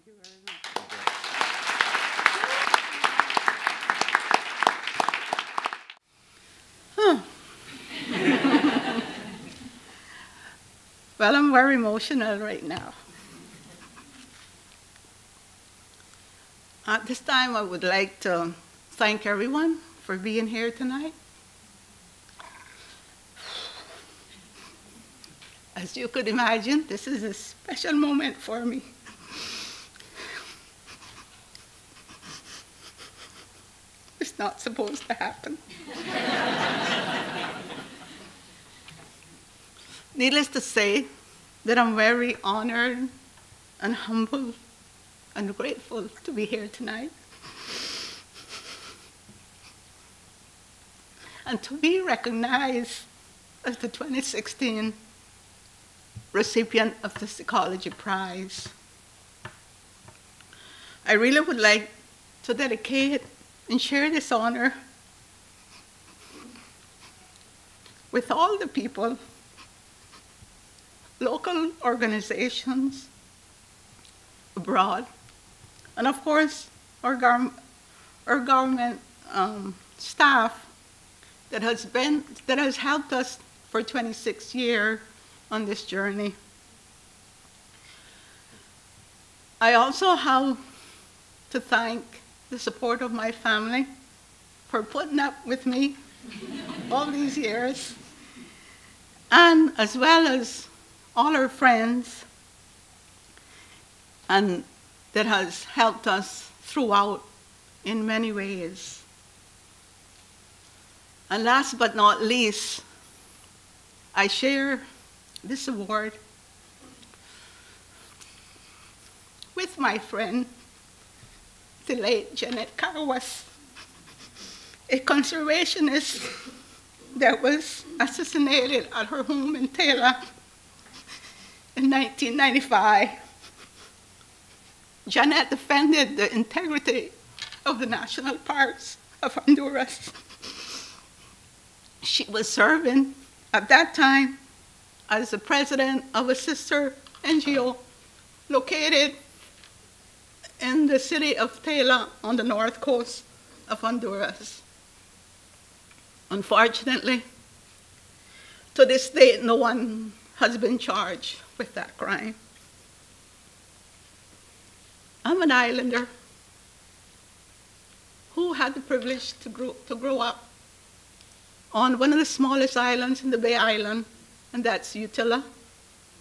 Thank you very much. Huh. Well, I'm very emotional right now. At this time, I would like to thank everyone for being here tonight. As you could imagine, this is a special moment for me. It's not supposed to happen. Needless to say that I'm very honored and humbled and grateful to be here tonight. And to be recognized as the 2016 recipient of the Seacology Prize. I really would like to dedicate and share this honor with all the people, local organizations abroad, and of course, our government staff that has helped us for 26 years on this journey. I also have to thank the support of my family for putting up with me all these years, and as well as all our friends, and that has helped us throughout in many ways. And last but not least, I share this award with my friend, the late Janet Carwas, a conservationist that was assassinated at her home in Taylor in 1995. Janet defended the integrity of the national parks of Honduras. She was serving at that time as the president of a sister NGO located in the city of Taylor on the north coast of Honduras. Unfortunately, to this date, no one has been charged with that crime. I'm an islander who had the privilege to grow up on one of the smallest islands in the Bay Island, and that's Utila.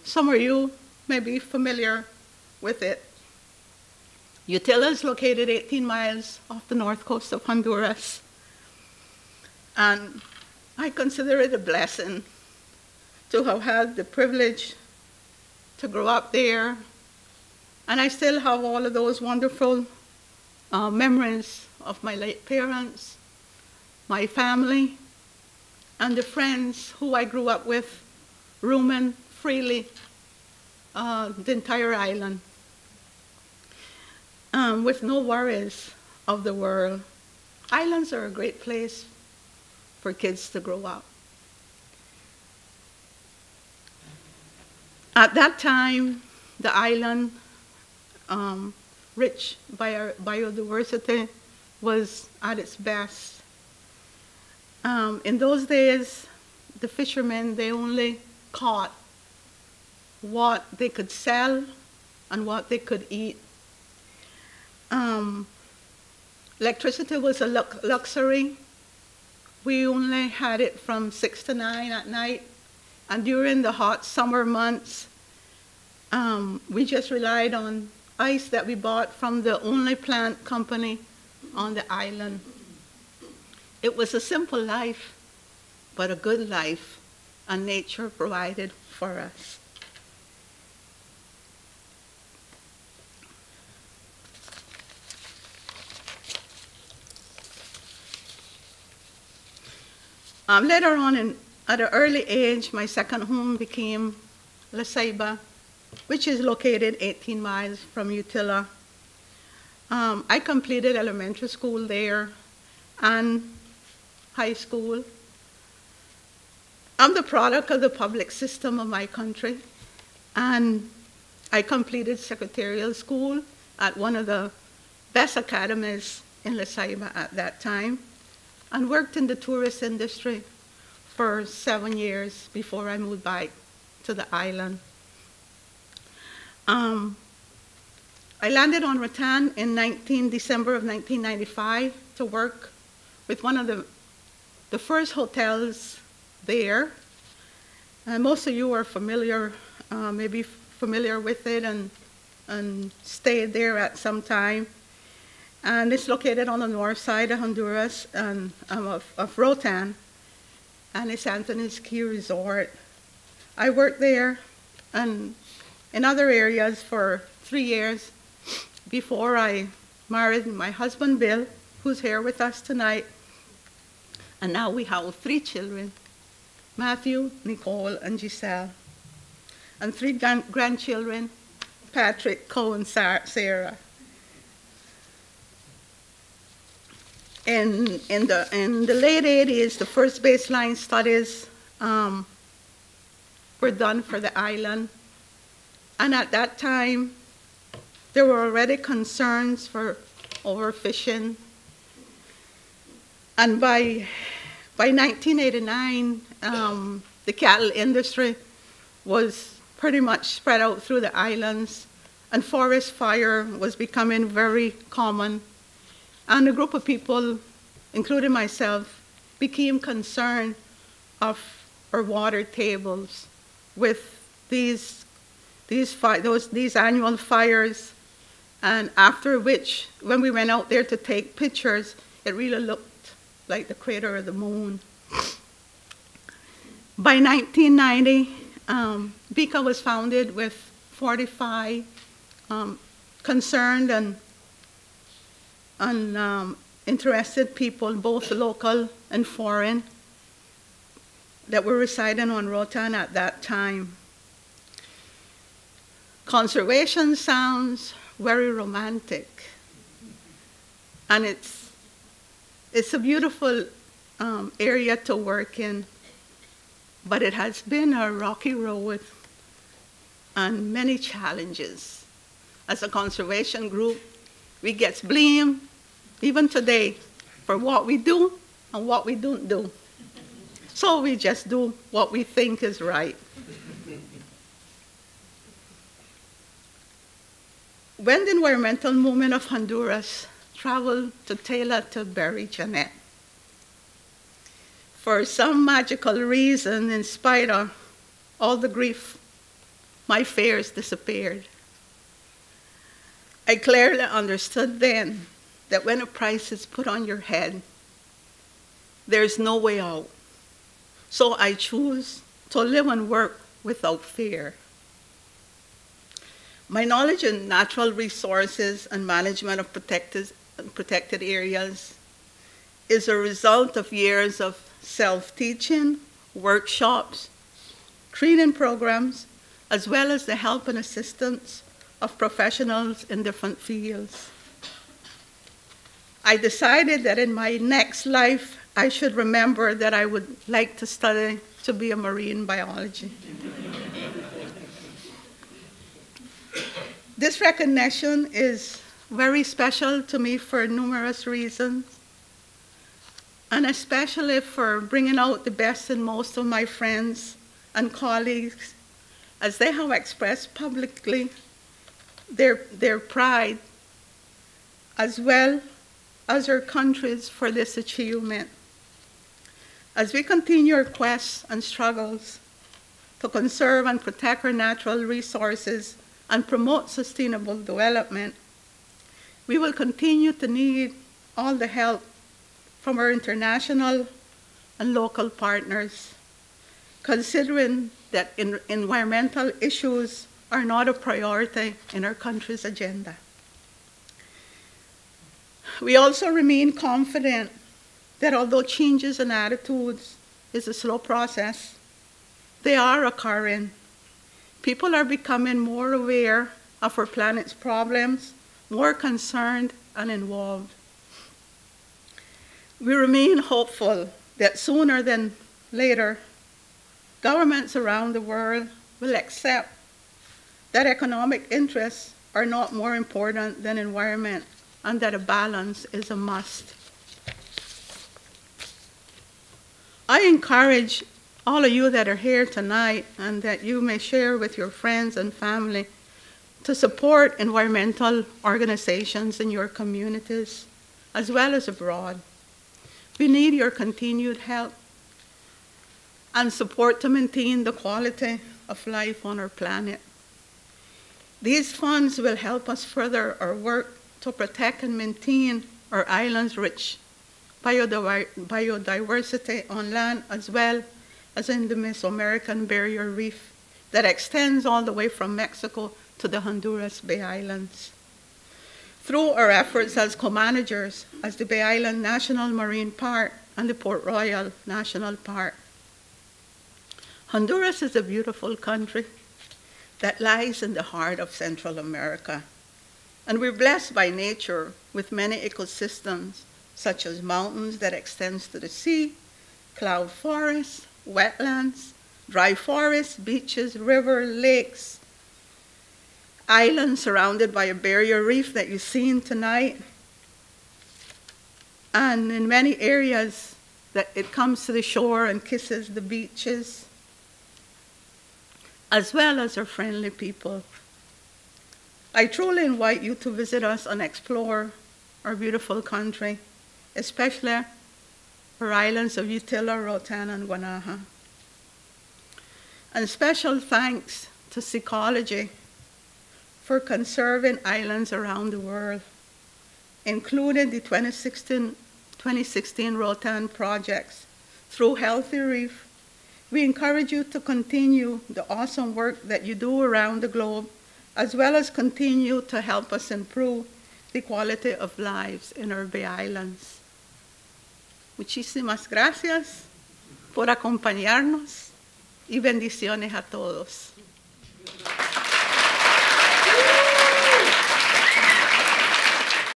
Some of you may be familiar with it. Utila is located 18 miles off the north coast of Honduras, and I consider it a blessing to have had the privilege to grow up there. And I still have all of those wonderful memories of my late parents, my family, and the friends who I grew up with, roaming freely the entire island, with no worries of the world. Islands are a great place for kids to grow up. At that time, the island, rich biodiversity, was at its best. In those days, the fishermen, they only caught what they could sell and what they could eat. Electricity was a luxury. We only had it from 6 to 9 at night, and during the hot summer months, we just relied on ice that we bought from the only plant company on the island. It was a simple life, but a good life, and nature provided for us. Later on, at an early age, my second home became La Ceiba, which is located 18 miles from Utila. I completed elementary school there and high school. I'm the product of the public system of my country, and I completed secretarial school at one of the best academies in Lesaiba at that time, and worked in the tourist industry for 7 years before I moved back to the island. I landed on Rattan in December of 1995 to work with one of the first hotels there. Most of you are familiar, maybe familiar with it and stayed there at some time. And it's located on the north side of Honduras and of Roatan, and it's Anthony's Key Resort. I worked there and in other areas for 3 years before I married my husband, Bill, who's here with us tonight. And now we have 3 children, Matthew, Nicole, and Giselle, and 3 grandchildren, Patrick, Cole, and Sarah. In the late 80s, the first baseline studies were done for the island. And at that time, there were already concerns for overfishing. And by 1989, the cattle industry was pretty much spread out through the islands, and forest fire was becoming very common. And a group of people, including myself, became concerned of our water tables with these annual fires. And after which, when we went out there to take pictures, it really looked like the crater of the moon. By 1990, BICA was founded with 45 concerned and interested people, both local and foreign, that were residing on Roatan at that time. Conservation sounds very romantic, and it's a beautiful area to work in, but it has been a rocky road and many challenges. As a conservation group, we get blamed, even today, for what we do and what we don't do. So we just do what we think is right. When the environmental movement of Honduras traveled to Taylor to bury Jeanette, for some magical reason, in spite of all the grief, my fears disappeared. I clearly understood then that when a price is put on your head, there's no way out. So I choose to live and work without fear. My knowledge in natural resources and management of protected areas is a result of years of self-teaching, workshops, training programs, as well as the help and assistance of professionals in different fields. I decided that in my next life, I should remember that I would like to study to be a marine biology. This recognition is very special to me for numerous reasons, and especially for bringing out the best in most of my friends and colleagues, as they have expressed publicly their pride, as well as our countries, for this achievement. As we continue our quests and struggles to conserve and protect our natural resources and promote sustainable development, we will continue to need all the help from our international and local partners, considering that environmental issues are not a priority in our country's agenda. We also remain confident that although changes in attitudes is a slow process, they are occurring. People are becoming more aware of our planet's problems, more concerned and involved. We remain hopeful that sooner than later, governments around the world will accept that economic interests are not more important than environment, and that a balance is a must. I encourage all of you that are here tonight, and that you may share with your friends and family, to support environmental organizations in your communities, as well as abroad. We need your continued help and support to maintain the quality of life on our planet. These funds will help us further our work to protect and maintain our island's rich biodiversity on land, as well as in the Mesoamerican Barrier Reef that extends all the way from Mexico to the Honduras Bay Islands. Through our efforts as co-managers as the Bay Island National Marine Park and the Port Royal National Park. Honduras is a beautiful country that lies in the heart of Central America. And we're blessed by nature with many ecosystems, such as mountains that extends to the sea, cloud forests, wetlands, dry forests, beaches, rivers, lakes, islands surrounded by a barrier reef that you've seen tonight. And in many areas that it comes to the shore and kisses the beaches, as well as our friendly people. I truly invite you to visit us and explore our beautiful country, especially our islands of Utila, Roatan, and Guanaja. And special thanks to Seacology for conserving islands around the world, including the 2016 Roatan projects. Through Healthy Reef, we encourage you to continue the awesome work that you do around the globe, as well as continue to help us improve the quality of lives in our Bay Islands. Muchísimas gracias por acompañarnos y bendiciones a todos.